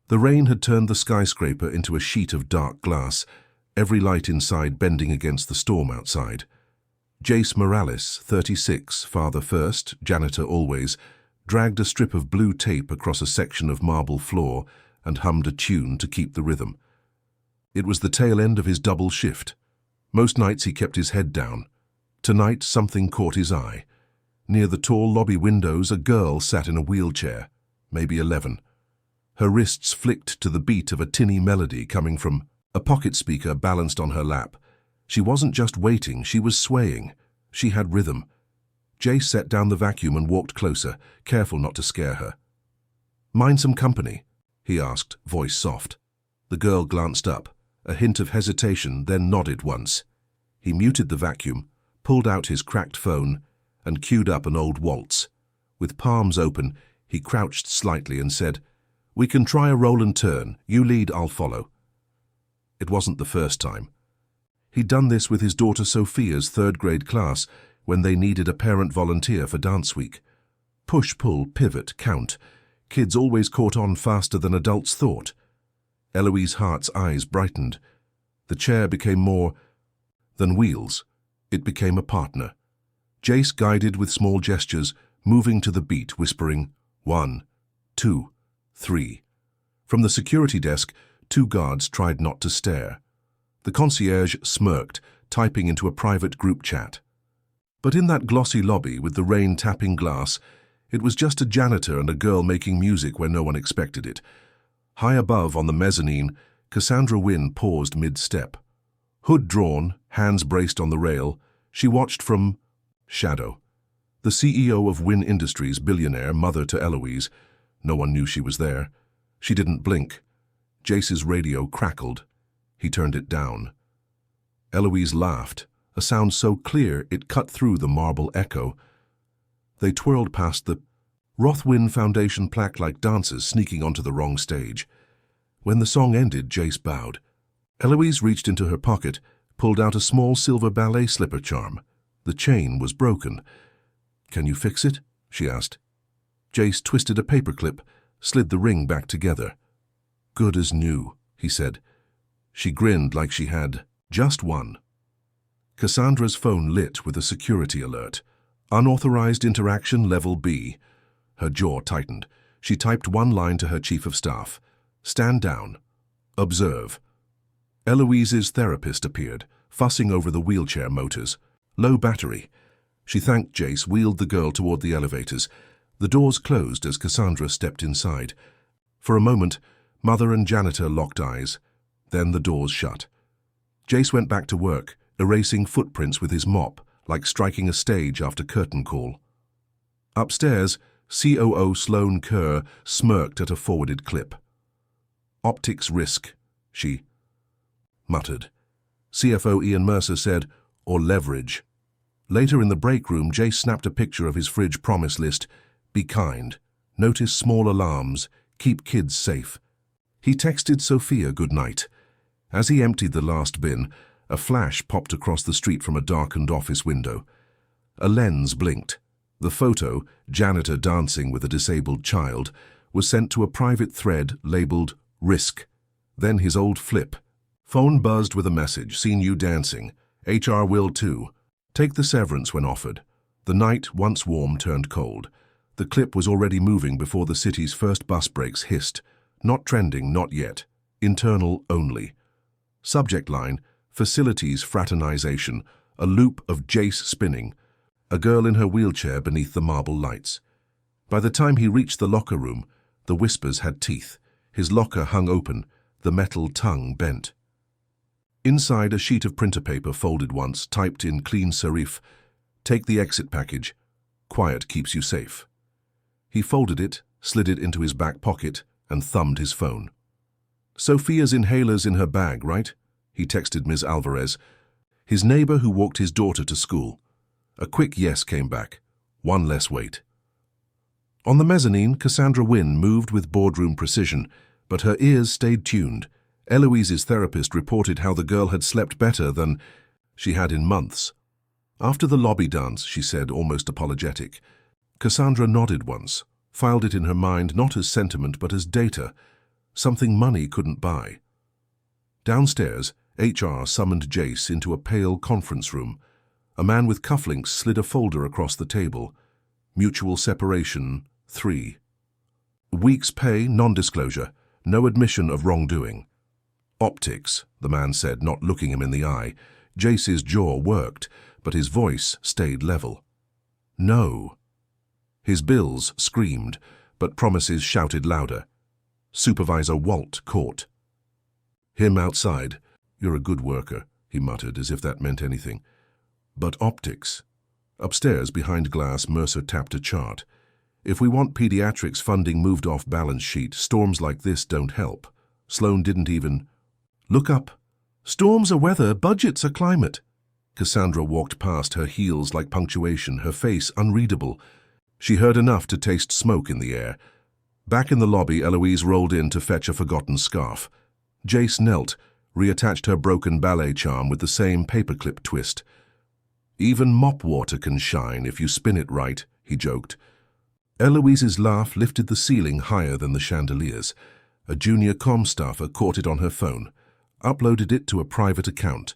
The rain had turned the skyscraper into a sheet of dark glass, every light inside bending against the storm outside. Jace Morales, 36, father first, janitor always, dragged a strip of blue tape across a section of marble floor and hummed a tune to keep the rhythm. It was the tail end of his double shift. Most nights he kept his head down. Tonight something caught his eye. Near the tall lobby windows, a girl sat in a wheelchair, maybe 11. Her wrists flicked to the beat of a tinny melody coming from a pocket speaker balanced on her lap. She wasn't just waiting, she was swaying. She had rhythm. Jace set down the vacuum and walked closer, careful not to scare her. "Mind some company?" he asked, voice soft. The girl glanced up, a hint of hesitation, then nodded once. He muted the vacuum, pulled out his cracked phone, and queued up an old waltz. With palms open, he crouched slightly and said, "We can try a roll and turn. You lead, I'll follow." It wasn't the first time. He'd done this with his daughter Sophia's third-grade class when they needed a parent volunteer for dance week. Push, pull, pivot, count. Kids always caught on faster than adults thought. Eloise Hart's eyes brightened. The chair became more than wheels. It became a partner. Jace guided with small gestures, moving to the beat, whispering, 1, 2, 3. From the security desk, 2 guards tried not to stare. The concierge smirked, typing into a private group chat. But in that glossy lobby with the rain tapping glass, it was just a janitor and a girl making music where no one expected it. High above on the mezzanine, Cassandra Wynne paused mid-step. Hood drawn, hands braced on the rail, she watched from shadow. The CEO of Wynne Industries, Billionaire, mother to Eloise. No one knew she was there. She didn't blink. Jace's radio crackled. He turned it down. Eloise laughed, a sound so clear it cut through the marble echo. They twirled past the Rothwin Foundation plaque like dancers sneaking onto the wrong stage. When the song ended, Jace bowed. Eloise reached into her pocket, pulled out a small silver ballet slipper charm. The chain was broken. "Can you fix it?" she asked. Jace twisted a paperclip, slid the ring back together. "Good as new," he said. She grinned like she had just won. Cassandra's phone lit with a security alert. Unauthorized interaction level B. Her jaw tightened. She typed one line to her chief of staff. "Stand down. Observe." Eloise's therapist appeared, fussing over the wheelchair motors. Low battery. She thanked Jace, wheeled the girl toward the elevators. The doors closed as Cassandra stepped inside. For a moment, mother and janitor locked eyes. Then the doors shut. Jace went back to work, erasing footprints with his mop, like striking a stage after curtain call. Upstairs, COO Sloane Kerr smirked at a forwarded clip. "Optics risk," she muttered. CFO Ian Mercer said, "or leverage." Later in the break room, Jace snapped a picture of his fridge promise list. "Be kind. Notice small alarms. Keep kids safe." He texted Sophia good night. As he emptied the last bin, a flash popped across the street from a darkened office window. A lens blinked. The photo, janitor dancing with a disabled child, was sent to a private thread labeled Risk. Then his old flip. Phone buzzed with a message, "Seen you dancing. HR will too. Take the severance when offered." The night, once warm, turned cold. The clip was already moving before the city's first bus brakes hissed. Not trending, not yet. Internal only. Subject line, "Facilities fraternization," a loop of Jace spinning, a girl in her wheelchair beneath the marble lights. By the time he reached the locker room, the whispers had teeth. His locker hung open, the metal tongue bent. Inside, a sheet of printer paper folded once, typed in clean serif, "Take the exit package. Quiet keeps you safe." He folded it, slid it into his back pocket, and thumbed his phone. "Sophia's inhaler's in her bag, right?" he texted Ms. Alvarez, his neighbor who walked his daughter to school. A quick yes came back. One less wait. On the mezzanine, Cassandra Wynne moved with boardroom precision, but her ears stayed tuned. Eloise's therapist reported how the girl had slept better than she had in months. After the lobby dance, she said, almost apologetic. Cassandra nodded once, filed it in her mind not as sentiment but as data. something money couldn't buy. Downstairs, HR summoned Jace into a pale conference room. A man with cufflinks slid a folder across the table. Mutual separation, 3. Week's pay, non-disclosure, no admission of wrongdoing. Optics, the man said, not looking him in the eye. Jace's jaw worked, but his voice stayed level. No. His bills screamed, but promises shouted louder. Supervisor Walt caught. Him outside. You're a good worker, he muttered, as if that meant anything. But optics. Upstairs, behind glass, Mercer tapped a chart. If we want pediatrics funding moved off balance sheet, storms like this don't help. Sloan didn't even... Look up. Storms are weather, budgets are climate. Cassandra walked past, her heels like punctuation, her face unreadable. She heard enough to taste smoke in the air. Back in the lobby, Eloise rolled in to fetch a forgotten scarf. Jace knelt, reattached her broken ballet charm with the same paperclip twist. Even mop water can shine if you spin it right, he joked. Eloise's laugh lifted the ceiling higher than the chandeliers. A junior comm staffer caught it on her phone, uploaded it to a private account.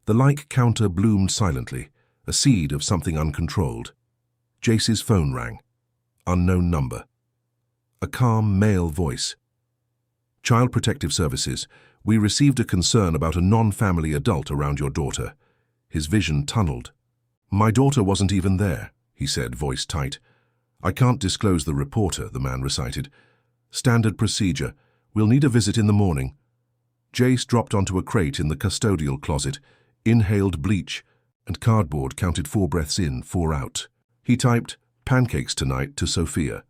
The like counter bloomed silently, a seed of something uncontrolled. Jace's phone rang. Unknown number. A calm male voice. Child Protective Services, we received a concern about a non-family adult around your daughter. His vision tunneled. My daughter wasn't even there, he said, voice tight. I can't disclose the reporter, the man recited. Standard procedure. We'll need a visit in the morning. Jace dropped onto a crate in the custodial closet, inhaled bleach, and cardboard, counted 4 breaths in, 4 out. He typed, pancakes tonight, to Sophia.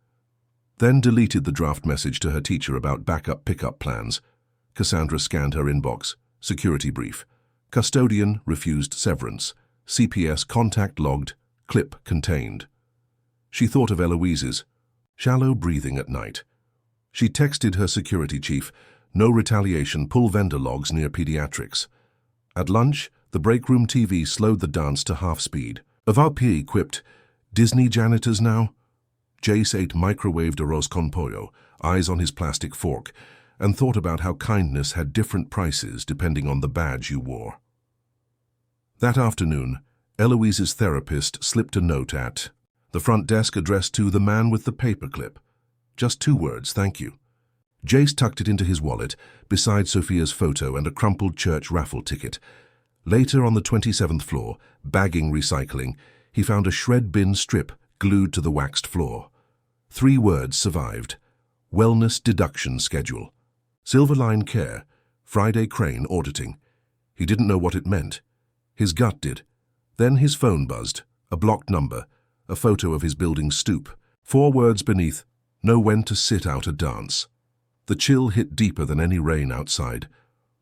Then deleted the draft message to her teacher about backup pickup plans. Cassandra scanned her inbox. Security brief. Custodian refused severance. CPS contact logged. Clip contained. She thought of Eloise's. Shallow breathing at night. She texted her security chief. No retaliation, pull vendor logs near pediatrics. At lunch, the break room TV slowed the dance to half speed. Avp quipped, Disney janitors now? Jace ate microwaved arroz con pollo, eyes on his plastic fork, and thought about how kindness had different prices depending on the badge you wore. That afternoon, Eloise's therapist slipped a note at the front desk addressed to the man with the paperclip. Just 2 words, thank you. Jace tucked it into his wallet, beside Sophia's photo and a crumpled church raffle ticket. Later, on the 27th floor, bagging recycling, he found a shred bin strip glued to the waxed floor. 3 words survived. Wellness deduction schedule. Silverline Care. Friday Crane auditing. He didn't know what it meant. His gut did. Then his phone buzzed. A blocked number. A photo of his building stoop. 4 words beneath. Know when to sit out a dance. The chill hit deeper than any rain outside.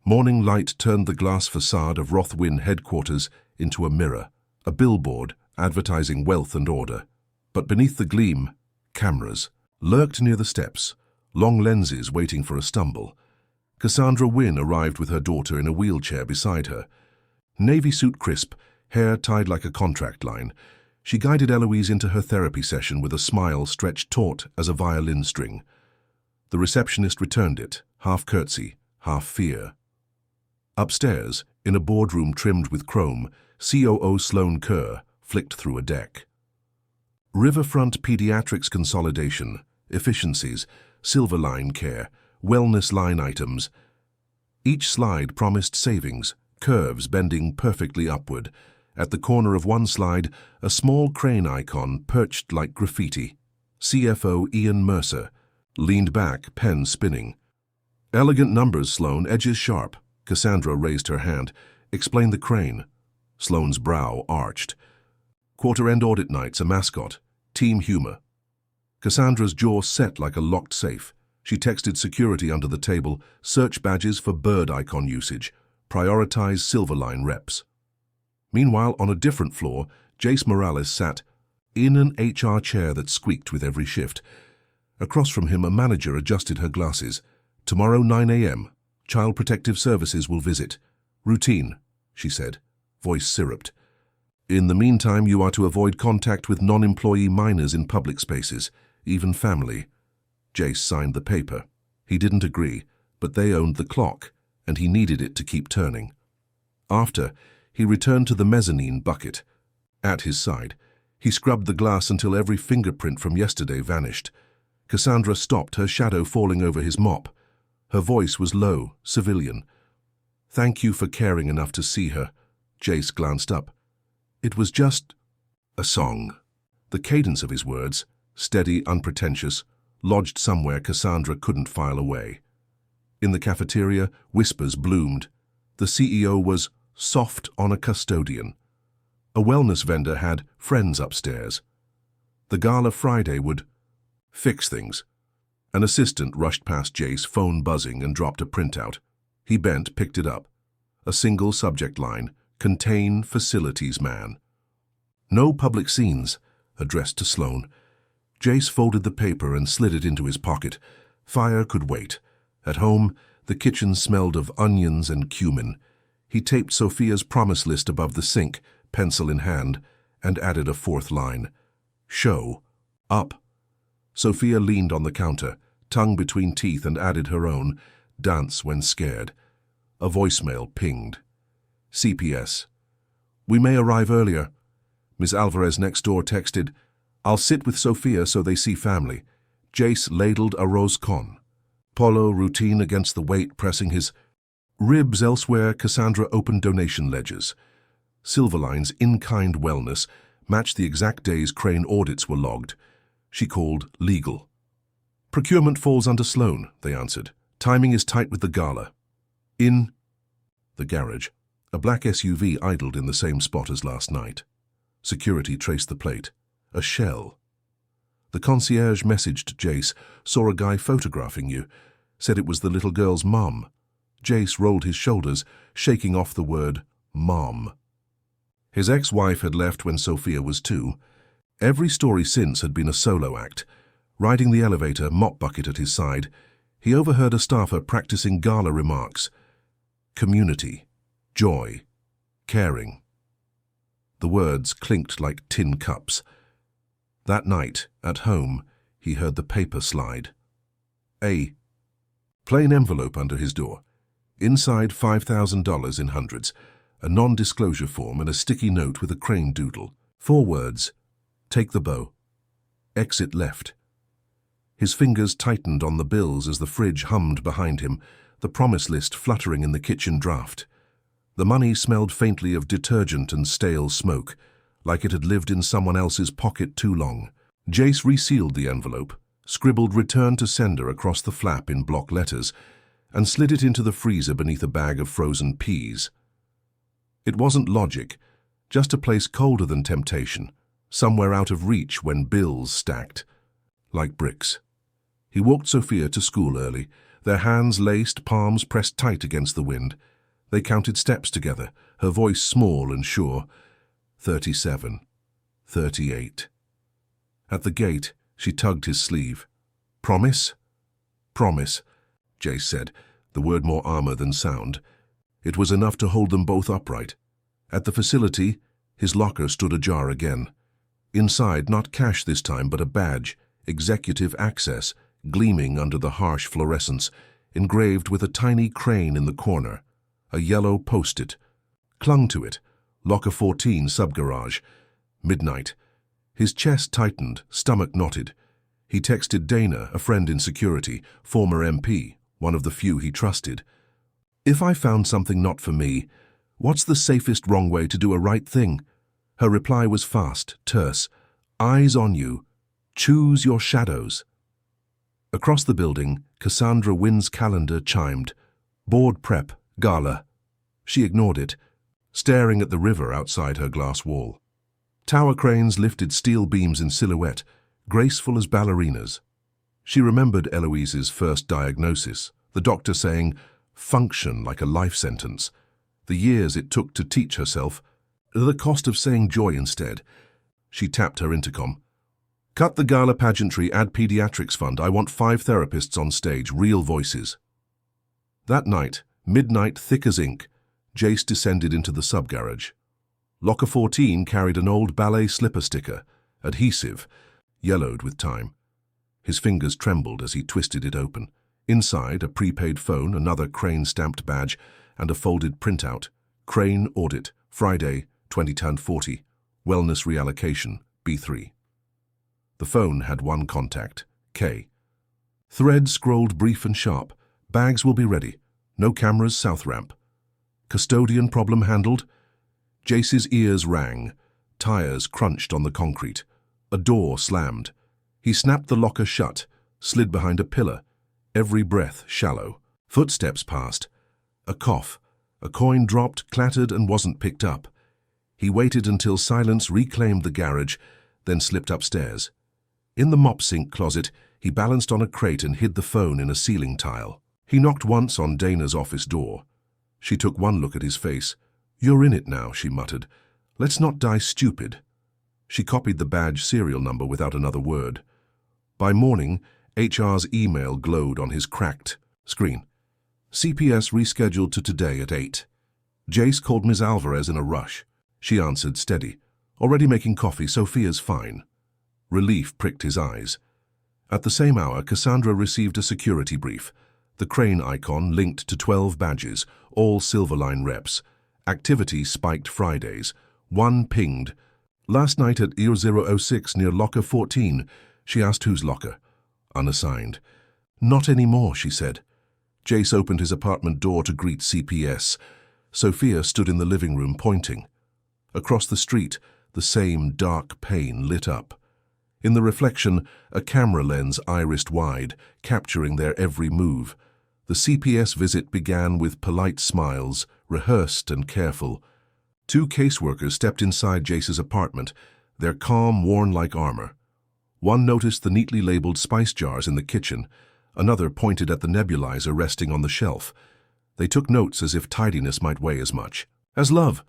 Morning light turned the glass facade of Rothwin headquarters into a mirror. A billboard advertising wealth and order. But beneath the gleam, cameras lurked near the steps, long lenses waiting for a stumble. Cassandra Wynne arrived with her daughter in a wheelchair beside her. Navy suit crisp, hair tied like a contract line, she guided Eloise into her therapy session with a smile stretched taut as a violin string. The receptionist returned it, half curtsy, half fear. Upstairs, in a boardroom trimmed with chrome, COO Sloan Kerr flicked through a deck. Riverfront Pediatrics Consolidation, Efficiencies, Silverline Care, Wellness line items. Each slide promised savings, curves bending perfectly upward. At the corner of one slide, a small crane icon perched like graffiti. CFO Ian Mercer leaned back, pen spinning. Elegant numbers, Sloan, edges sharp. Cassandra raised her hand. Explain the crane. Sloan's brow arched. Quarter-end audit nights, a mascot. Team humor. Cassandra's jaw set like a locked safe. She texted security under the table, search badges for bird icon usage. Prioritize Silverline reps. Meanwhile, on a different floor, Jace Morales sat in an HR chair that squeaked with every shift. Across from him, a manager adjusted her glasses. Tomorrow, 9 a.m. Child Protective Services will visit. Routine, she said, voice syruped. In the meantime, you are to avoid contact with non-employee minors in public spaces, even family. Jace signed the paper. He didn't agree, but they owned the clock, and he needed it to keep turning. After, he returned to the mezzanine bucket. At his side, he scrubbed the glass until every fingerprint from yesterday vanished. Cassandra stopped, her shadow falling over his mop. Her voice was low, civilian. "Thank you for caring enough to see her." Jace glanced up. It was just a song. The cadence of his words, steady, unpretentious, lodged somewhere Cassandra couldn't file away. In the cafeteria, whispers bloomed. The CEO was soft on a custodian. A wellness vendor had friends upstairs. The gala Friday would fix things. An assistant rushed past Jace, phone buzzing, and dropped a printout. He bent, picked it up. A single subject line, "Contain facilities man." "No public scenes," addressed to Sloane. Jace folded the paper and slid it into his pocket. Fire could wait. At home, the kitchen smelled of onions and cumin. He taped Sophia's promise list above the sink, pencil in hand, and added a fourth line. "Show up." Sophia leaned on the counter, tongue between teeth, and added her own, "Dance when scared." A voicemail pinged. CPS. "We may arrive earlier." Miss Alvarez next door texted, "I'll sit with Sophia so they see family." Jace ladled a rose con. Polo, routine against the weight, pressing his ribs elsewhere. Cassandra opened donation ledgers. Silverline's in-kind wellness matched the exact days Crane audits were logged. She called legal. "Procurement falls under Sloane," they answered. "Timing is tight with the gala." In the garage, a black SUV idled in the same spot as last night. Security traced the plate. A shell. The concierge messaged Jace, "Saw a guy photographing you. Said it was the little girl's mom." Jace rolled his shoulders, shaking off the word mom. His ex-wife had left when Sophia was 2. Every story since had been a solo act. Riding the elevator, mop bucket at his side, he overheard a staffer practicing gala remarks. Community, joy, caring. The words clinked like tin cups. That night, at home, he heard the paper slide. A plain envelope under his door. Inside $5,000 in hundreds, a non-disclosure form and a sticky note with a crane doodle. 4 words, "Take the bow. Exit left." His fingers tightened on the bills as the fridge hummed behind him, the promise list fluttering in the kitchen draft. The money smelled faintly of detergent and stale smoke, like it had lived in someone else's pocket too long. Jace resealed the envelope, scribbled "Return to sender" across the flap in block letters, and slid it into the freezer beneath a bag of frozen peas. It wasn't logic, just a place colder than temptation, somewhere out of reach when bills stacked, like bricks. He walked Sophia to school early, their hands laced, palms pressed tight against the wind. They counted steps together, her voice small and sure. 37, 38. At the gate, she tugged his sleeve. "Promise?" "Promise," Jace said, the word more armor than sound. It was enough to hold them both upright. At the facility, his locker stood ajar again. Inside, not cash this time, but a badge, executive access, gleaming under the harsh fluorescence, engraved with a tiny crane in the corner. A yellow post-it. Clung to it. Locker 14, subgarage. Midnight. His chest tightened, stomach knotted. He texted Dana, a friend in security, former MP, one of the few he trusted. "If I found something not for me, what's the safest wrong way to do a right thing?" Her reply was fast, terse. "Eyes on you. Choose your shadows." Across the building, Cassandra Wynn's calendar chimed. Board prep, gala. She ignored it, staring at the river outside her glass wall. Tower cranes lifted steel beams in silhouette, graceful as ballerinas. She remembered Eloise's first diagnosis, the doctor saying, "Function like a life sentence." The years it took to teach herself, the cost of saying joy instead. She tapped her intercom. "Cut the gala pageantry, add pediatrics fund. I want 5 therapists on stage, real voices." That night, midnight thick as ink, Jace descended into the sub-garage. Locker 14 carried an old ballet slipper sticker, adhesive, yellowed with time. His fingers trembled as he twisted it open. Inside, a prepaid phone, another Crane-stamped badge, and a folded printout. Crane Audit, Friday, 2010-40. Wellness Reallocation, B3. The phone had one contact, K. Thread scrolled brief and sharp. Bags will be ready. No cameras, south ramp. Custodian problem handled? Jace's ears rang. Tires crunched on the concrete. A door slammed. He snapped the locker shut, slid behind a pillar. Every breath shallow. Footsteps passed. A cough. A coin dropped, clattered, and wasn't picked up. He waited until silence reclaimed the garage, then slipped upstairs. In the mop sink closet, he balanced on a crate and hid the phone in a ceiling tile. He knocked once on Dana's office door. She took one look at his face. "You're in it now," she muttered. "Let's not die stupid." She copied the badge serial number without another word. By morning, HR's email glowed on his cracked screen. CPS rescheduled to today at 8. Jace called Ms. Alvarez in a rush. She answered steady. "Already making coffee, Sophia's fine." Relief pricked his eyes. At the same hour, Cassandra received a security brief. The crane icon linked to 12 badges, all Silverline reps. Activity spiked Fridays. One pinged. "Last night at ER 006 near locker 14. She asked whose locker. Unassigned. "Not anymore," she said. Jace opened his apartment door to greet CPS. Sophia stood in the living room pointing. Across the street, the same dark pane lit up. In the reflection, a camera lens irised wide, capturing their every move. The CPS visit began with polite smiles, rehearsed and careful. 2 caseworkers stepped inside Jace's apartment, their calm worn like armor. One noticed the neatly labeled spice jars in the kitchen. Another pointed at the nebulizer resting on the shelf. They took notes as if tidiness might weigh as much. "As love.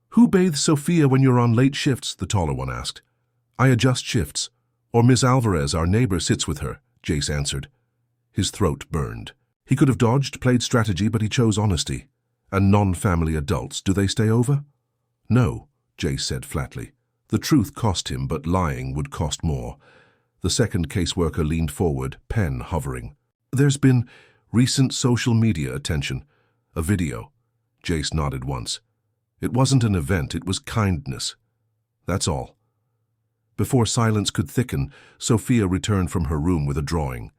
Who bathes Sophia when you're on late shifts?" the taller one asked. "I adjust shifts. Or Miss Alvarez, our neighbor, sits with her," Jace answered. His throat burned. He could have dodged, played strategy, but he chose honesty. "And non-family adults, do they stay over?" "No," Jace said flatly. The truth cost him, but lying would cost more. The second caseworker leaned forward, pen hovering. "There's been recent social media attention. A video." Jace nodded once. "It wasn't an event, it was kindness. That's all." Before silence could thicken, Sophia returned from her room with a drawing.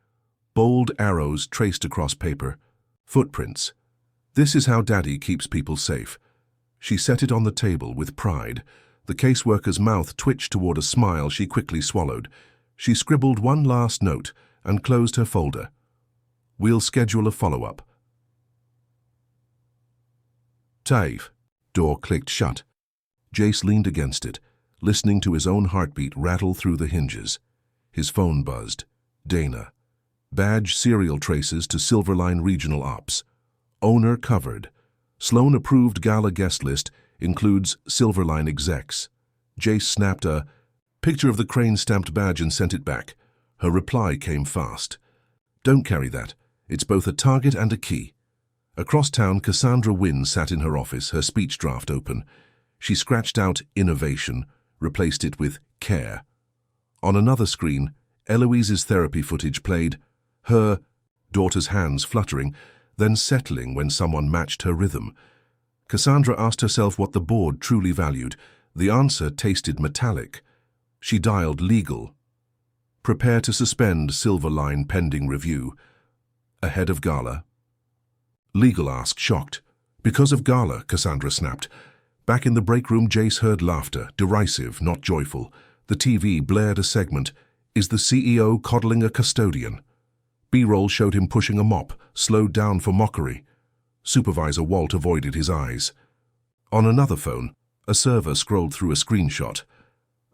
Bold arrows traced across paper. Footprints. "This is how Daddy keeps people safe." She set it on the table with pride. The caseworker's mouth twitched toward a smile she quickly swallowed. She scribbled one last note and closed her folder. "We'll schedule a follow-up." Taif. Door clicked shut. Jace leaned against it, listening to his own heartbeat rattle through the hinges. His phone buzzed. Dana. Badge serial traces to Silverline Regional Ops. Owner covered. Sloan-approved gala guest list includes Silverline execs. Jace snapped a picture of the crane-stamped badge and sent it back. Her reply came fast. "Don't carry that. It's both a target and a key." Across town, Cassandra Wynne sat in her office, her speech draft open. She scratched out innovation, replaced it with care. On another screen, Eloise's therapy footage played, her daughter's hands fluttering, then settling when someone matched her rhythm. Cassandra asked herself what the board truly valued. The answer tasted metallic. She dialed legal. "Prepare to suspend Silverline pending review." Ahead of gala. Legal asked, shocked. "Because of gala," Cassandra snapped. Back in the break room, Jace heard laughter, derisive, not joyful. The TV blared a segment. "Is the CEO coddling a custodian?" B-roll showed him pushing a mop, slowed down for mockery. Supervisor Walt avoided his eyes. On another phone, a server scrolled through a screenshot.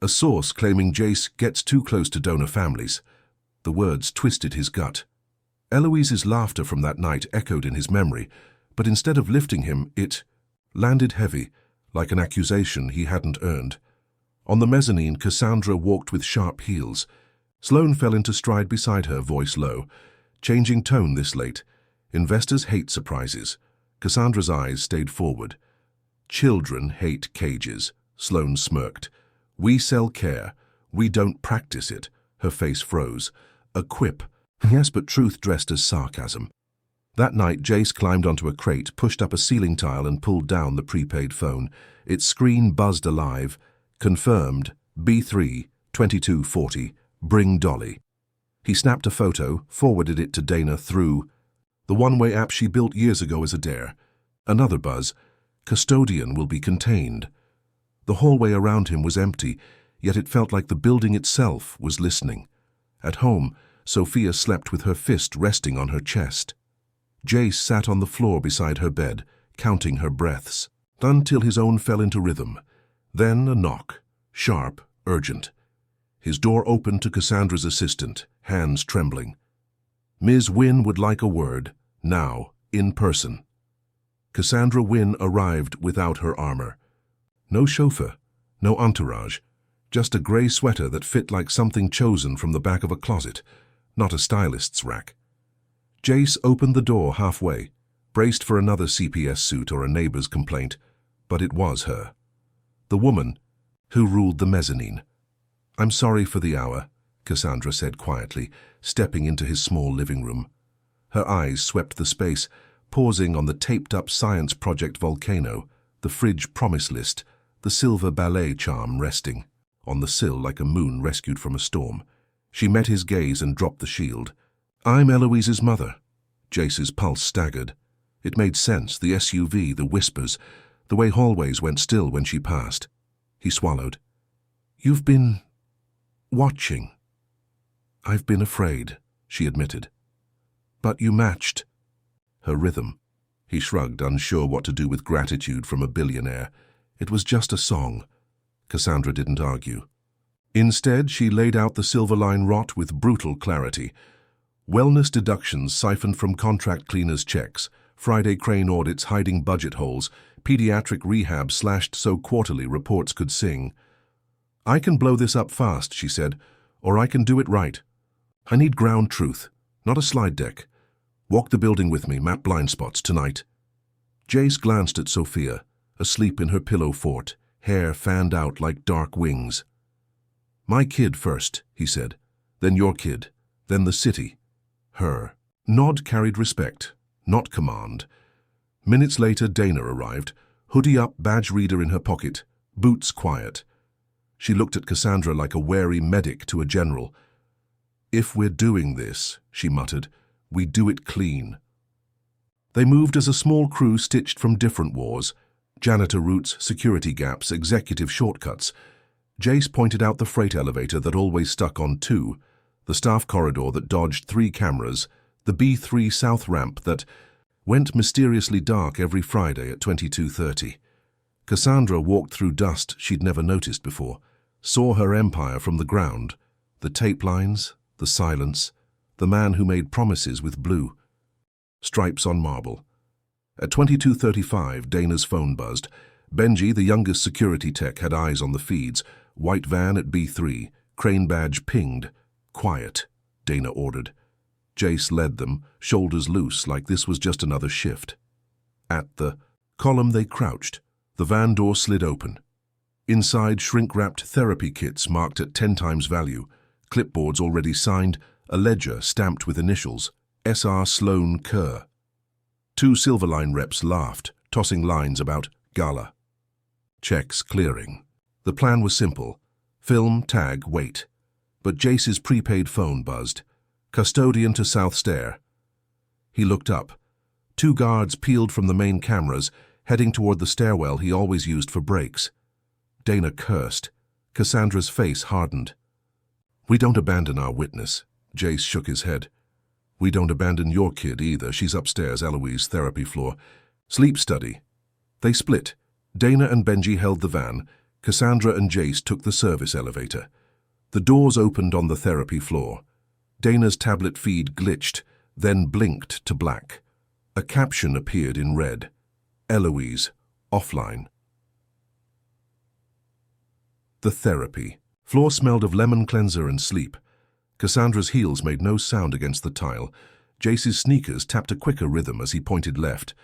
A source claiming Jace gets too close to donor families. The words twisted his gut. Eloise's laughter from that night echoed in his memory, but instead of lifting him, it landed heavy, like an accusation he hadn't earned. On the mezzanine, Cassandra walked with sharp heels. Sloan fell into stride beside her, voice low. Changing tone this late. Investors hate surprises. Cassandra's eyes stayed forward. "Children hate cages," Sloan smirked. "We sell care. We don't practice it." Her face froze. A quip, Yes, but truth dressed as sarcasm. That night, Jace climbed onto a crate, pushed up a ceiling tile and pulled down the prepaid phone. Its screen buzzed alive. Confirmed, B3, 2240, bring Dolly. He snapped a photo, forwarded it to Dana through the one-way app she built years ago as a dare. Another buzz. Custodian will be contained. The hallway around him was empty, yet it felt like the building itself was listening. At home, Sophia slept with her fist resting on her chest. Jace sat on the floor beside her bed, counting her breaths, until his own fell into rhythm. Then a knock, sharp, urgent. His door opened to Cassandra's assistant, hands trembling. Ms. Wynne would like a word, now, in person. Cassandra Wynne arrived without her armor. No chauffeur, no entourage, just a gray sweater that fit like something chosen from the back of a closet, not a stylist's rack. Jace opened the door halfway, braced for another CPS suit or a neighbor's complaint, but it was her. The woman who ruled the mezzanine. "I'm sorry for the hour," Cassandra said quietly, stepping into his small living room. Her eyes swept the space, pausing on the taped-up science project volcano, the fridge promise list, the silver ballet charm resting on the sill like a moon rescued from a storm. She met his gaze and dropped the shield. "I'm Eloise's mother." Jace's pulse staggered. It made sense, the SUV, the whispers, the way hallways went still when she passed. He swallowed. "You've been watching." "I've been afraid," she admitted. "But you matched." Her rhythm. He shrugged, unsure what to do with gratitude from a billionaire. It was just a song. Cassandra didn't argue. Instead, she laid out the Silverline rot with brutal clarity. Wellness deductions siphoned from contract cleaners' checks, Friday crane audits hiding budget holes, pediatric rehab slashed so quarterly reports could sing. "I can blow this up fast," she said, "or I can do it right. I need ground truth, not a slide deck. Walk the building with me, map blind spots tonight." Jace glanced at Sophia, asleep in her pillow fort, hair fanned out like dark wings. "My kid first," he said, "then your kid, then the city. Her." Nod carried respect, not command. Minutes later, Dana arrived, hoodie up, badge reader in her pocket, boots quiet. She looked at Cassandra like a wary medic to a general. "If we're doing this," she muttered, "we do it clean." They moved as a small crew stitched from different wars, janitor routes, security gaps, executive shortcuts. Jace pointed out the freight elevator that always stuck on 2, the staff corridor that dodged 3 cameras, the B3 south ramp that went mysteriously dark every Friday at 22:30. Cassandra walked through dust she'd never noticed before, saw her empire from the ground, the tape lines, the silence, the man who made promises with blue stripes on marble. At 22:35, Dana's phone buzzed. Benji, the youngest security tech, had eyes on the feeds. White van at B3, crane badge pinged. "Quiet," Dana ordered. Jace led them, shoulders loose like this was just another shift. At the column they crouched. The van door slid open. Inside, shrink-wrapped therapy kits marked at 10 times value, clipboards already signed, a ledger stamped with initials, S.R. Sloan Kerr. 2 Silverline reps laughed, tossing lines about gala. Checks clearing. The plan was simple. Film, tag, wait. But Jace's prepaid phone buzzed. "Custodian to South Stair." He looked up. 2 guards peeled from the main cameras, heading toward the stairwell he always used for breaks. Dana cursed. Cassandra's face hardened. "We don't abandon our witness." Jace shook his head. "We don't abandon your kid either. She's upstairs, Eloise, therapy floor. Sleep study." They split. Dana and Benji held the van. Cassandra and Jace took the service elevator. The doors opened on the therapy floor. Dana's tablet feed glitched, then blinked to black. A caption appeared in red. "Eloise, offline." The therapy. Floor smelled of lemon cleanser and sleep. Cassandra's heels made no sound against the tile. Jace's sneakers tapped a quicker rhythm as he pointed left.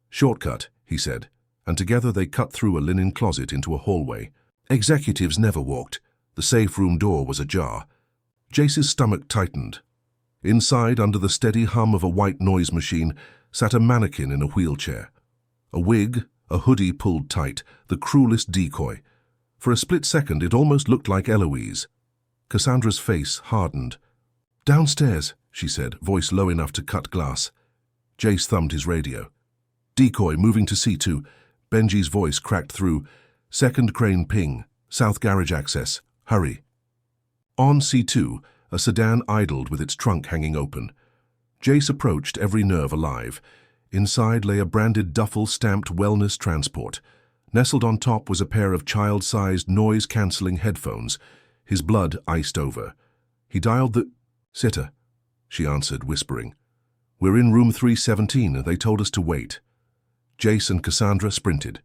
"Shortcut," he said, and together they cut through a linen closet into a hallway. Executives never walked. The safe room door was ajar. Jace's stomach tightened. Inside, under the steady hum of a white noise machine, sat a mannequin in a wheelchair. A wig, a hoodie pulled tight, the cruelest decoy. For a split second, it almost looked like Eloise. Cassandra's face hardened. "Downstairs," she said, voice low enough to cut glass. Jace thumbed his radio. "Decoy, moving to C2. Benji's voice cracked through. "Second crane ping. South garage access. Hurry." On C2, a sedan idled with its trunk hanging open. Jace approached, every nerve alive. Inside lay a branded duffel stamped wellness transport. Nestled on top was a pair of child-sized noise-cancelling headphones, his blood iced over. He dialed the... "Sitter," she answered, whispering. "We're in room 317 and they told us to wait." Jace and Cassandra sprinted.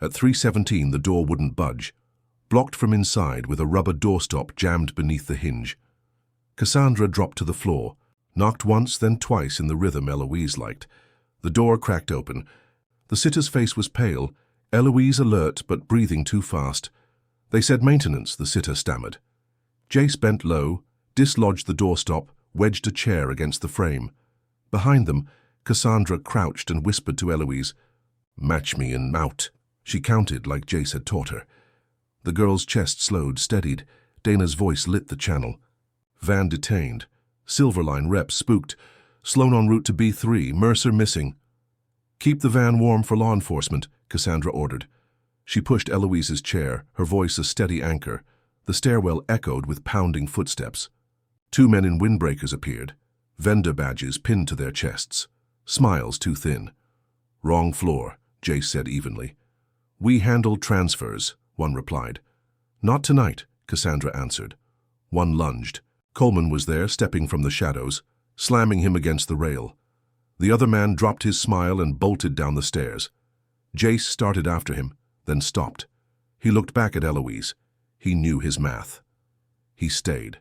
At 317 the door wouldn't budge, blocked from inside with a rubber doorstop jammed beneath the hinge. Cassandra dropped to the floor, knocked once then twice in the rhythm Eloise liked. The door cracked open. The sitter's face was pale, Eloise alert but breathing too fast. "They said maintenance," the sitter stammered. Jace bent low, dislodged the doorstop, wedged a chair against the frame. Behind them, Cassandra crouched and whispered to Eloise, "Match me and out." She counted like Jace had taught her. The girl's chest slowed, steadied. Dana's voice lit the channel. Van detained. Silverline rep spooked. "Sloan en route to B3, Mercer missing." "Keep the van warm for law enforcement," Cassandra ordered. She pushed Eloise's chair, her voice a steady anchor. The stairwell echoed with pounding footsteps. Two men in windbreakers appeared, vendor badges pinned to their chests, smiles too thin. "Wrong floor," Jace said evenly. "We handle transfers," one replied. "Not tonight," Cassandra answered. One lunged. Coleman was there, stepping from the shadows, slamming him against the rail. The other man dropped his smile and bolted down the stairs. Jace started after him, then stopped. He looked back at Eloise. He knew his math. He stayed.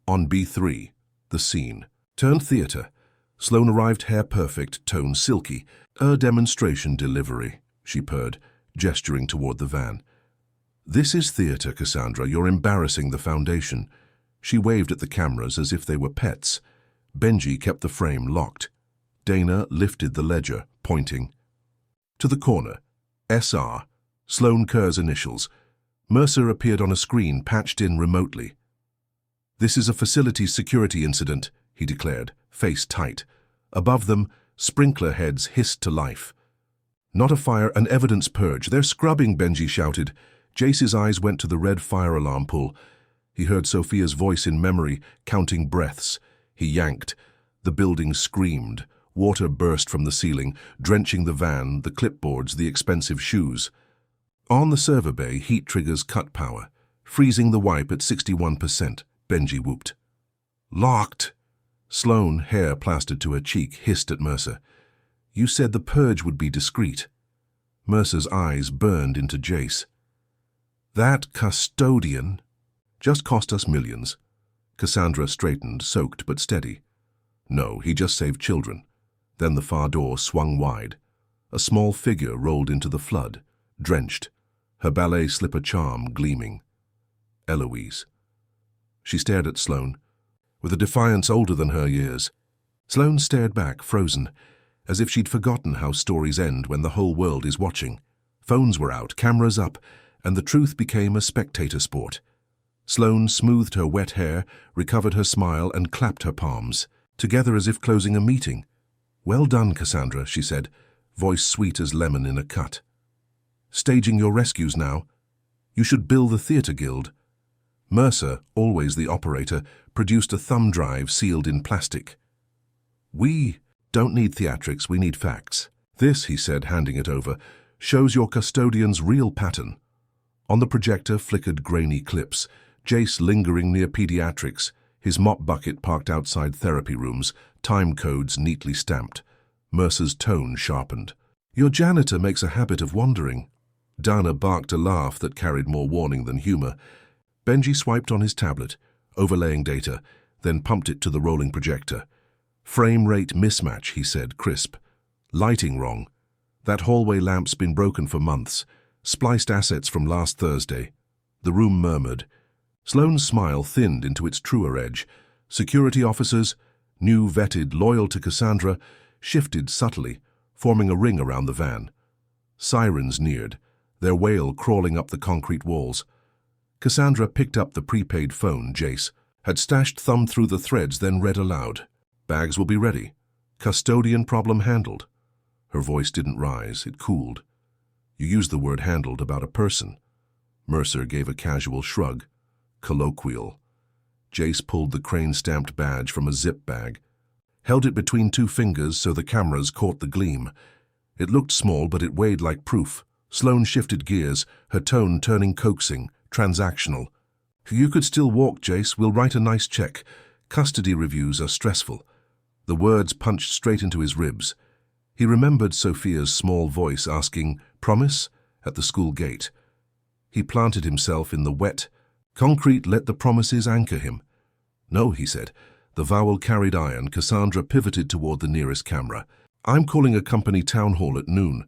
On B3, the scene. Turned theater. Sloan arrived hair perfect, tone silky. "A demonstration delivery," she purred, gesturing toward the van. "This is theater, Cassandra. You're embarrassing the Foundation." She waved at the cameras as if they were pets. Benji kept the frame locked. Dana lifted the ledger, pointing. To the corner. SR. Sloan Kerr's initials. Mercer appeared on a screen patched in remotely. "This is a facilities security incident," he declared, face tight. Above them, sprinkler heads hissed to life. "Not a fire, an evidence purge. They're scrubbing," Benji shouted. Jace's eyes went to the red fire alarm pull. He heard Sophia's voice in memory, counting breaths. He yanked. The building screamed. Water burst from the ceiling, drenching the van, the clipboards, the expensive shoes. On the server bay, heat triggers cut power, freezing the wipe at 61%, Benji whooped. "Locked!" Sloan, hair plastered to her cheek, hissed at Mercer. "You said the purge would be discreet." Mercer's eyes burned into Jace. "That custodian just cost us millions." Cassandra straightened, soaked but steady. "No, he just saved children." Then the far door swung wide. A small figure rolled into the flood, drenched, her ballet slipper charm gleaming. Eloise. She stared at Sloan, with a defiance older than her years. Sloan stared back, frozen, as if she'd forgotten how stories end when the whole world is watching. Phones were out, cameras up, and the truth became a spectator sport. Sloan smoothed her wet hair, recovered her smile, and clapped her palms, together as if closing a meeting. "Well done, Cassandra," she said, voice sweet as lemon in a cut. "Staging your rescues now. You should bill the theatre guild." Mercer, always the operator, produced a thumb drive sealed in plastic. "We don't need theatrics, we need facts. This," he said, handing it over, "shows your custodian's real pattern." On the projector flickered grainy clips, Jace lingering near pediatrics, his mop bucket parked outside therapy rooms, time codes neatly stamped. Mercer's tone sharpened. "Your janitor makes a habit of wandering." Dana barked a laugh that carried more warning than humor. Benji swiped on his tablet, overlaying data, then pumped it to the rolling projector. "Frame rate mismatch," he said, crisp. "Lighting wrong. That hallway lamp's been broken for months. Spliced assets from last Thursday." The room murmured. Sloane's smile thinned into its truer edge. "Security officers, new vetted, loyal to Cassandra, shifted subtly, forming a ring around the van. Sirens neared, their wail crawling up the concrete walls. Cassandra picked up the prepaid phone Jace had stashed, thumbed through the threads, then read aloud. "Bags will be ready. Custodian problem handled." Her voice didn't rise, it cooled. "You used the word handled about a person." Mercer gave a casual shrug. "Colloquial." Jace pulled the crane-stamped badge from a zip bag, held it between two fingers so the cameras caught the gleam. It looked small, but it weighed like proof. Sloane shifted gears, her tone turning coaxing, transactional. "You could still walk, Jace. We'll write a nice check. Custody reviews are stressful." The words punched straight into his ribs. He remembered Sophia's small voice asking, "Promise?" at the school gate. He planted himself in the wet concrete, let the promises anchor him. "No," he said. The vowel carried iron. Cassandra pivoted toward the nearest camera. "I'm calling a company town hall at noon.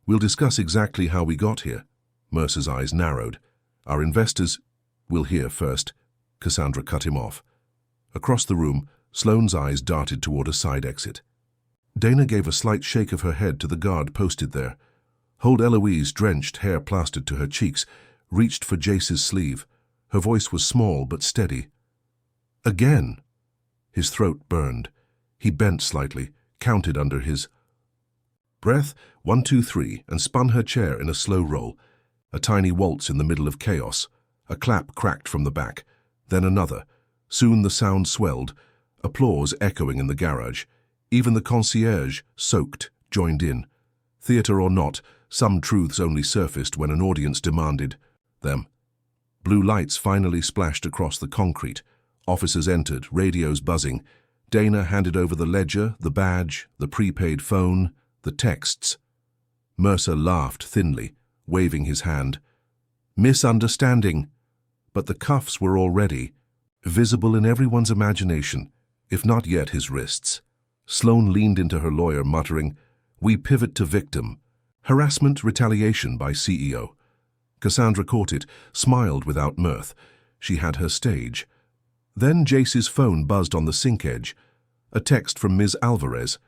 We'll discuss exactly how we got here." Mercer's eyes narrowed. "Our investors—" "We'll hear first." Cassandra cut him off. Across the room, Sloane's eyes darted toward a side exit. Dana gave a slight shake of her head to the guard posted there. Old Eloise, drenched, hair plastered to her cheeks, reached for Jace's sleeve. Her voice was small but steady. "Again." His throat burned. He bent slightly, counted under his breath, 1, 2, 3, and spun her chair in a slow roll. A tiny waltz in the middle of chaos. A clap cracked from the back, then another. Soon the sound swelled, applause echoing in the garage. Even the concierge, soaked, joined in. Theater or not, some truths only surfaced when an audience demanded them. Blue lights finally splashed across the concrete. Officers entered, radios buzzing. Dana handed over the ledger, the badge, the prepaid phone, the texts. Mercer laughed thinly, waving his hand. "Misunderstanding." But the cuffs were already visible in everyone's imagination, if not yet his wrists. Sloane leaned into her lawyer, muttering, "We pivot to victim. Harassment, retaliation by CEO." Cassandra caught it, smiled without mirth. She had her stage. Then Jace's phone buzzed on the sink edge. A text from Ms. Alvarez.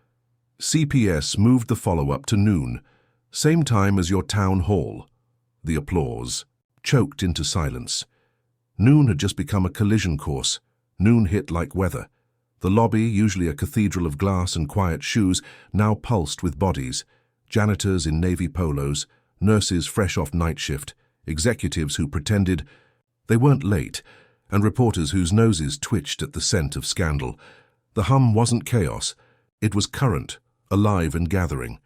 "CPS moved the follow-up to noon, same time as your town hall." The applause choked into silence. Noon had just become a collision course. Noon hit like weather. The lobby, usually a cathedral of glass and quiet shoes, now pulsed with bodies. Janitors in navy polos, nurses fresh off night shift, executives who pretended they weren't late, and reporters whose noses twitched at the scent of scandal. The hum wasn't chaos. It was current, alive and gathering.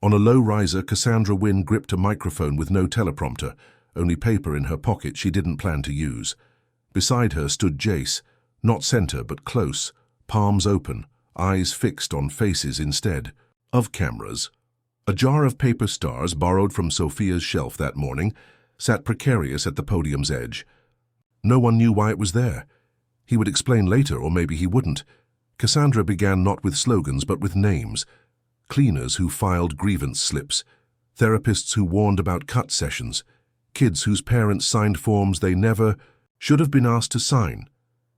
On a low riser, Cassandra Wynne gripped a microphone with no teleprompter, only paper in her pocket she didn't plan to use. Beside her stood Jace, not center but close, palms open, eyes fixed on faces instead of cameras. A jar of paper stars, borrowed from Sophia's shelf that morning, sat precarious at the podium's edge. No one knew why it was there. He would explain later, or maybe he wouldn't. Cassandra began not with slogans but with names. Cleaners who filed grievance slips, therapists who warned about cut sessions, kids whose parents signed forms they never should have been asked to sign.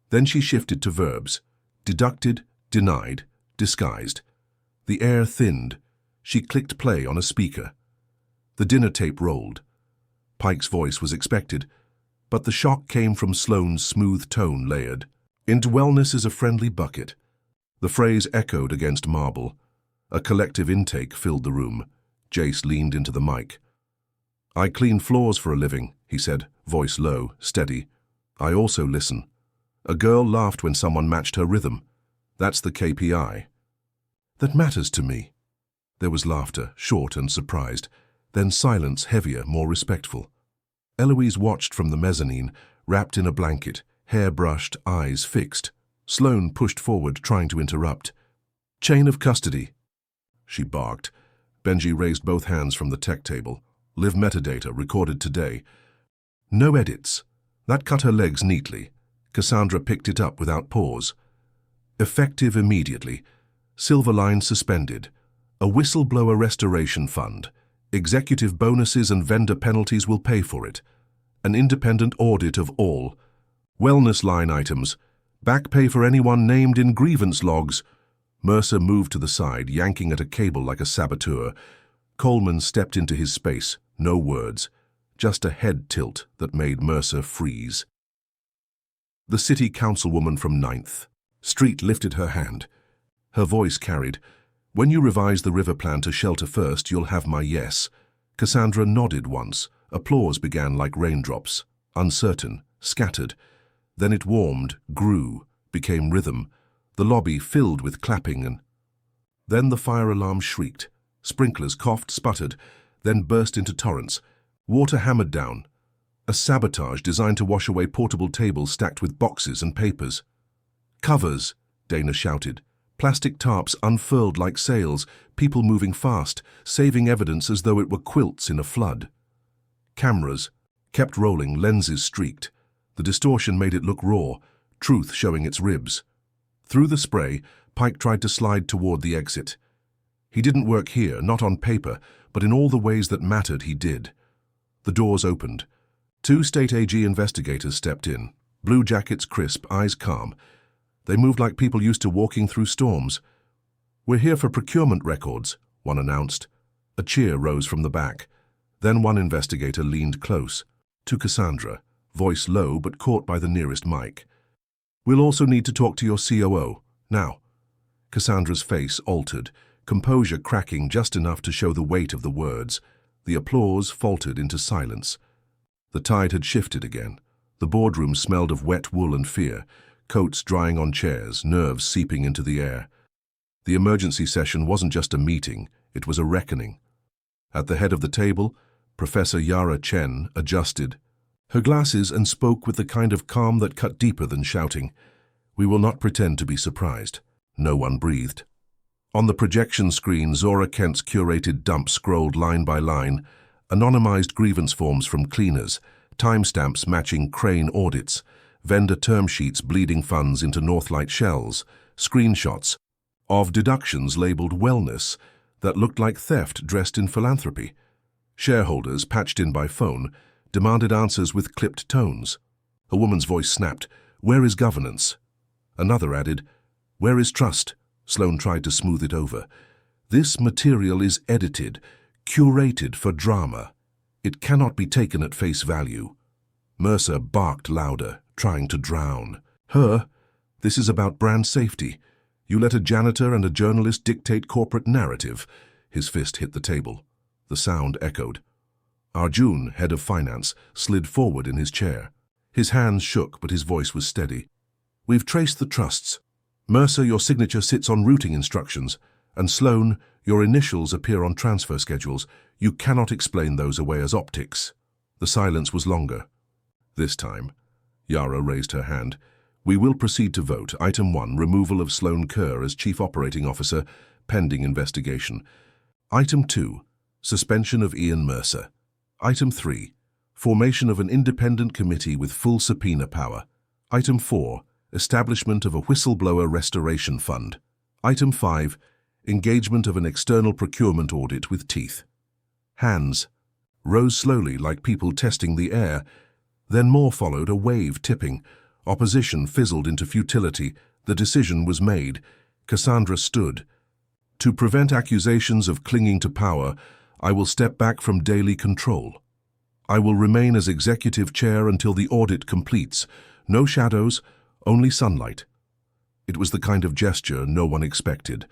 Then she shifted to verbs. Deducted, denied, disguised. The air thinned. She clicked play on a speaker. The dinner tape rolled. Pike's voice was expected, but the shock came from Sloane's smooth tone layered. "Into wellness is a friendly bucket." The phrase echoed against marble. A collective intake filled the room. Jace leaned into the mic. "I clean floors for a living," he said, voice low, steady. "I also listen." A girl laughed when someone matched her rhythm. "That's the KPI." "That matters to me." There was laughter, short and surprised, then silence, heavier, more respectful. Eloise watched from the mezzanine, wrapped in a blanket, hair brushed, eyes fixed. Sloane pushed forward, trying to interrupt. "Chain of custody," she barked. Benji raised both hands from the tech table. "Live metadata, recorded today." "No edits." That cut her legs neatly. Cassandra picked it up without pause. "Effective immediately. Silver line suspended. A whistleblower restoration fund. Executive bonuses and vendor penalties will pay for it. An independent audit of all. Wellness line items. Back pay for anyone named in grievance logs. Mercer moved to the side, yanking at a cable like a saboteur. Coleman stepped into his space, no words, just a head tilt that made Mercer freeze. The city councilwoman from 9th Street lifted her hand. Her voice carried, "When you revise the river plan to shelter first, you'll have my yes." Cassandra nodded once. Applause began like raindrops, uncertain, scattered. Then it warmed, grew, became rhythm. The lobby filled with clapping and... Then the fire alarm shrieked. Sprinklers coughed, sputtered, then burst into torrents. Water hammered down. A sabotage designed to wash away portable tables stacked with boxes and papers. "Covers," Dana shouted. Plastic tarps unfurled like sails, people moving fast, saving evidence as though it were quilts in a flood. Cameras kept rolling, lenses streaked. The distortion made it look raw, truth showing its ribs. Through the spray, Pike tried to slide toward the exit. He didn't work here, not on paper, but in all the ways that mattered he did. The doors opened. 2 state AG investigators stepped in, blue jackets crisp, eyes calm. They moved like people used to walking through storms. "We're here for procurement records," one announced. A cheer rose from the back. Then one investigator leaned close, to Cassandra, voice low but caught by the nearest mic. "We'll also need to talk to your COO, now." Cassandra's face altered, composure cracking just enough to show the weight of the words. The applause faltered into silence. The tide had shifted again. The boardroom smelled of wet wool and fear, coats drying on chairs, nerves seeping into the air. The emergency session wasn't just a meeting, it was a reckoning. At the head of the table, Professor Yara Chen adjusted her glasses and spoke with the kind of calm that cut deeper than shouting. "We will not pretend to be surprised." No one breathed. On the projection screen, Zora Kent's curated dump scrolled line by line, anonymized grievance forms from cleaners, timestamps matching crane audits, vendor term sheets bleeding funds into Northlight shells, screenshots of deductions labeled wellness that looked like theft dressed in philanthropy. Shareholders, patched in by phone, demanded answers with clipped tones. A woman's voice snapped, "Where is governance?" Another added, "Where is trust?" Sloan tried to smooth it over. "This material is edited, curated for drama. It cannot be taken at face value." Mercer barked louder, trying to drown. "Her, this is about brand safety. You let a janitor and a journalist dictate corporate narrative." His fist hit the table. The sound echoed. Arjun, head of finance, slid forward in his chair. His hands shook, but his voice was steady. "We've traced the trusts. Mercer, your signature sits on routing instructions, and Sloan, your initials appear on transfer schedules. You cannot explain those away as optics." The silence was longer. This time, Yara raised her hand. "We will proceed to vote. Item 1, removal of Sloan Kerr as Chief Operating Officer, pending investigation. Item 2, suspension of Ian Mercer. Item 3, formation of an independent committee with full subpoena power. Item 4, establishment of a whistleblower restoration fund. Item 5, engagement of an external procurement audit with teeth." Hands rose slowly like people testing the air. Then more followed, a wave tipping. Opposition fizzled into futility. The decision was made. Cassandra stood. "To prevent accusations of clinging to power, I will step back from daily control. I will remain as executive chair until the audit completes. No shadows, only sunlight." It was the kind of gesture no one expected.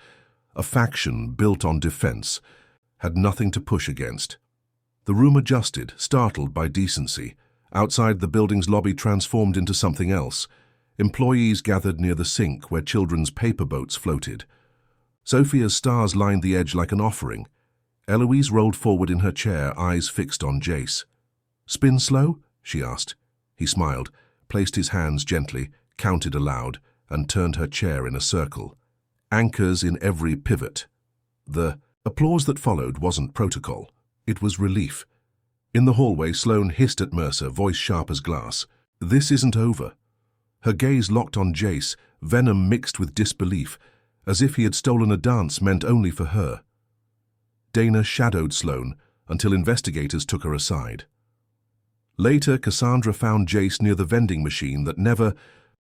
A faction built on defense had nothing to push against. The room adjusted, startled by decency. Outside, the building's lobby transformed into something else. Employees gathered near the sink where children's paper boats floated. Sophia's stars lined the edge like an offering. Eloise rolled forward in her chair, eyes fixed on Jace. "Spin slow?" she asked. He smiled, placed his hands gently, counted aloud, and turned her chair in a circle. Anchors in every pivot. The applause that followed wasn't protocol. It was relief. In the hallway, Sloan hissed at Mercer, voice sharp as glass. "This isn't over." Her gaze locked on Jace, venom mixed with disbelief, as if he had stolen a dance meant only for her. Dana shadowed Sloan until investigators took her aside. Later, Cassandra found Jace near the vending machine that never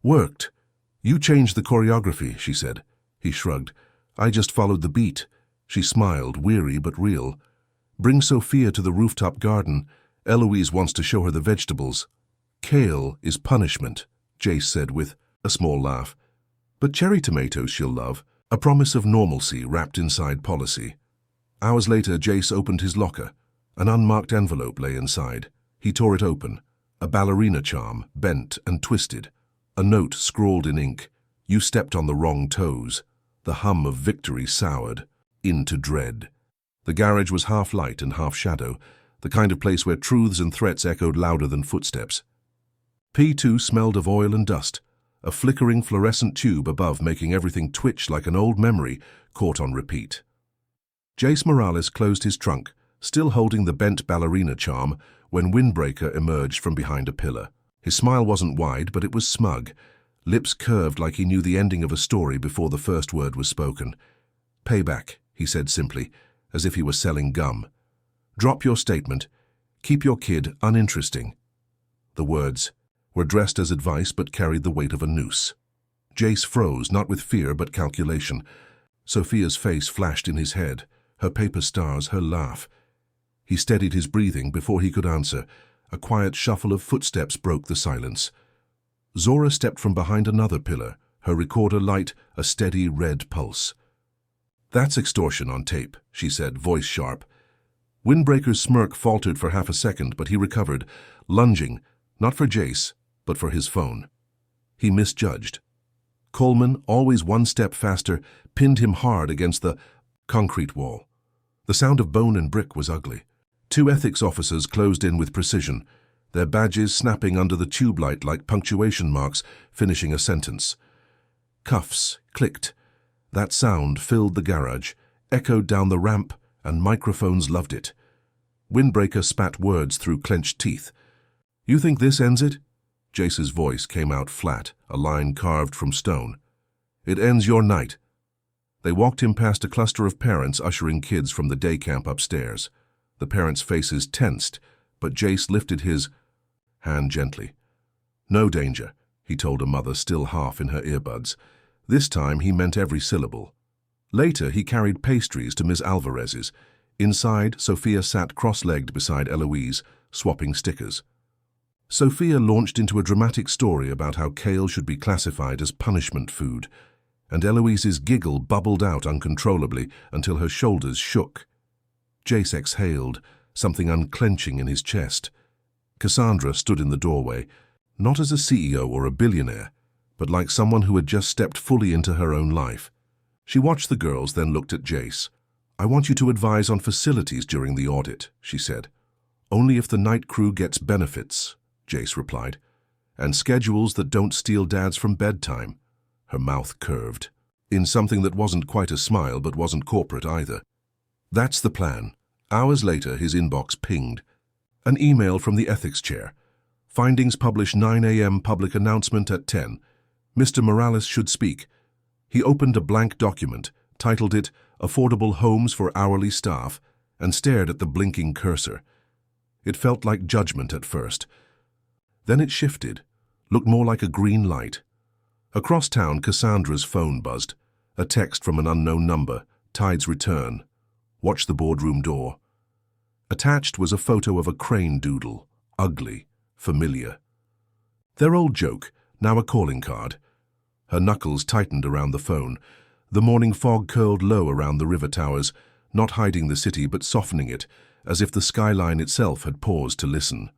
worked. You changed the choreography, she said. He shrugged. I just followed the beat. She smiled, weary but real. Bring Sophia to the rooftop garden. Eloise wants to show her the vegetables. Kale is punishment, Jace said with a small laugh. But cherry tomatoes she'll love. A promise of normalcy wrapped inside policy. Hours later, Jace opened his locker. An unmarked envelope lay inside. He tore it open. A ballerina charm, bent and twisted. A note scrawled in ink. You stepped on the wrong toes. The hum of victory soured into dread. The garage was half light and half shadow, the kind of place where truths and threats echoed louder than footsteps. P2 smelled of oil and dust, a flickering fluorescent tube above making everything twitch like an old memory caught on repeat. Jace Morales closed his trunk, still holding the bent ballerina charm, when Windbreaker emerged from behind a pillar. His smile wasn't wide, but it was smug. Lips curved like he knew the ending of a story before the first word was spoken. Payback, he said simply, as if he were selling gum. Drop your statement. Keep your kid uninteresting. The words were dressed as advice but carried the weight of a noose. Jace froze, not with fear but calculation. Sophia's face flashed in his head, her paper stars, her laugh. He steadied his breathing before he could answer. A quiet shuffle of footsteps broke the silence. Zora stepped from behind another pillar, her recorder light, a steady red pulse. That's extortion on tape, she said, voice sharp. Windbreaker's smirk faltered for half a second, but he recovered, lunging, not for Jace, but for his phone. He misjudged. Coleman, always one step faster, pinned him hard against the concrete wall. The sound of bone and brick was ugly. 2 ethics officers closed in with precision, their badges snapping under the tube light like punctuation marks finishing a sentence. Cuffs clicked. That sound filled the garage, echoed down the ramp, and microphones loved it. Windbreaker spat words through clenched teeth. You think this ends it? Jace's voice came out flat, a line carved from stone. It ends your night. They walked him past a cluster of parents ushering kids from the day camp upstairs. The parents' faces tensed, but Jace lifted his hand gently. No danger, he told a mother still half in her earbuds. This time he meant every syllable. Later he carried pastries to Miss Alvarez's. Inside, Sophia sat cross-legged beside Eloise, swapping stickers. Sophia launched into a dramatic story about how kale should be classified as punishment food, and Eloise's giggle bubbled out uncontrollably until her shoulders shook. Jace exhaled, something unclenching in his chest. Cassandra stood in the doorway, not as a CEO or a billionaire, but like someone who had just stepped fully into her own life. She watched the girls, then looked at Jace. I want you to advise on facilities during the audit, she said. Only if the night crew gets benefits, Jace replied, and schedules that don't steal dads from bedtime. Her mouth curved, in something that wasn't quite a smile but wasn't corporate either. That's the plan. Hours later, his inbox pinged. An email from the ethics chair. Findings published 9 a.m. Public announcement at 10. Mr. Morales should speak. He opened a blank document, titled it Affordable Homes for Hourly Staff, and stared at the blinking cursor. It felt like judgment at first. Then it shifted, looked more like a green light. Across town, Cassandra's phone buzzed. A text from an unknown number, Tide's return. Watch the boardroom door. Attached was a photo of a crane doodle, ugly, familiar. Their old joke, now a calling card. Her knuckles tightened around the phone. The morning fog curled low around the river towers, not hiding the city but softening it, as if the skyline itself had paused to listen.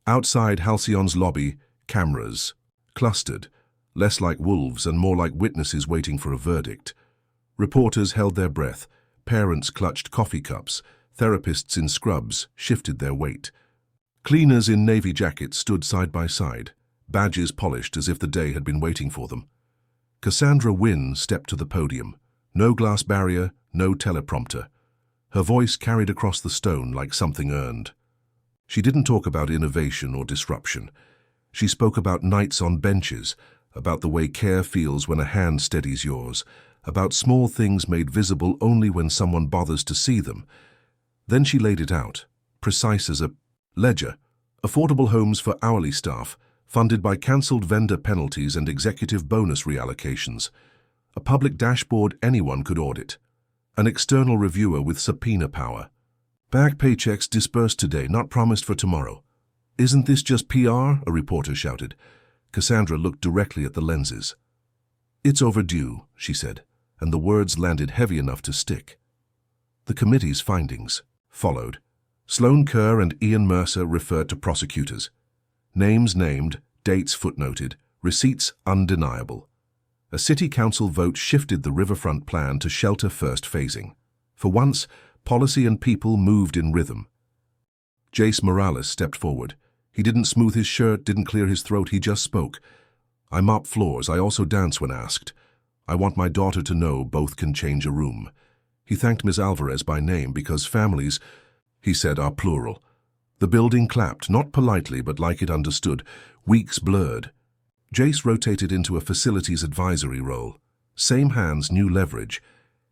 Outside Halcyon's lobby, cameras, clustered, less like wolves and more like witnesses waiting for a verdict. Reporters held their breath, parents clutched coffee cups, therapists in scrubs shifted their weight. Cleaners in navy jackets stood side by side, badges polished as if the day had been waiting for them. Cassandra Wynne stepped to the podium. No glass barrier, no teleprompter. Her voice carried across the stone like something earned. She didn't talk about innovation or disruption. She spoke about nights on benches, about the way care feels when a hand steadies yours, about small things made visible only when someone bothers to see them. Then she laid it out, precise as a ledger. Affordable homes for hourly staff, funded by cancelled vendor penalties and executive bonus reallocations. A public dashboard anyone could audit. An external reviewer with subpoena power. Back paychecks disbursed today, not promised for tomorrow. Isn't this just PR? A reporter shouted. Cassandra looked directly at the lenses. It's overdue, she said, and the words landed heavy enough to stick. The committee's findings followed. Sloan Kerr and Ian Mercer referred to prosecutors. Names named, dates footnoted, receipts undeniable. A city council vote shifted the riverfront plan to shelter-first phasing. For once, policy and people moved in rhythm. Jace Morales stepped forward. He didn't smooth his shirt, didn't clear his throat, he just spoke. I mop floors, I also dance when asked. I want my daughter to know both can change a room. He thanked Ms. Alvarez by name because families, he said, are plural. The building clapped, not politely but like it understood. Weeks blurred. Jace rotated into a facilities advisory role. Same hands, new leverage.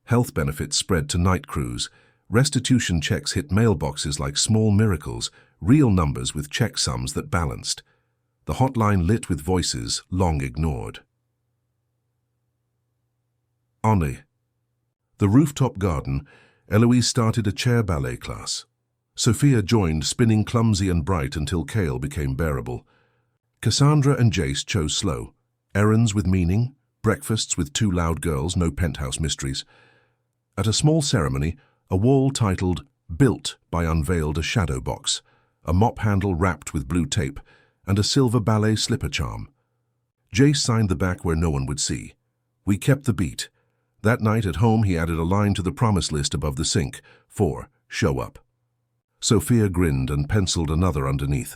Health benefits spread to night crews. Restitution checks hit mailboxes like small miracles, real numbers with check sums that balanced. The hotline lit with voices long ignored. Oni. The rooftop garden, Eloise started a chair ballet class. Sophia joined, spinning clumsy and bright until Kale became bearable. Cassandra and Jace chose slow. Errands with meaning, breakfasts with two loud girls, no penthouse mysteries. At a small ceremony, a wall titled Built by unveiled a shadow box, a mop handle wrapped with blue tape, and a silver ballet slipper charm. Jace signed the back where no one would see. We kept the beat. That night at home he added a line to the promise list above the sink, for show up. Sophia grinned and penciled another underneath.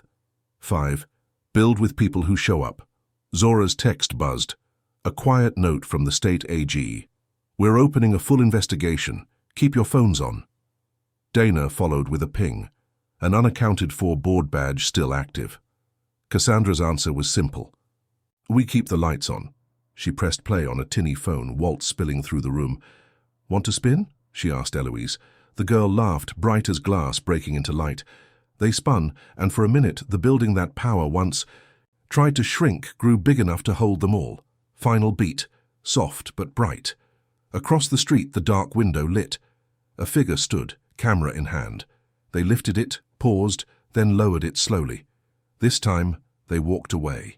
5. Build with people who show up. Zora's text buzzed. A quiet note from the state AG. We're opening a full investigation. Keep your phones on. Dana followed with a ping. An unaccounted-for board badge still active. Cassandra's answer was simple. We keep the lights on. She pressed play on a tinny phone, waltz spilling through the room. Want to spin? She asked Eloise. The girl laughed, bright as glass breaking into light. They spun, and for a minute the building that power once tried to shrink grew big enough to hold them all. Final beat, soft but bright. Across the street the dark window lit. A figure stood, camera in hand. They lifted it, paused, then lowered it slowly. This time they walked away.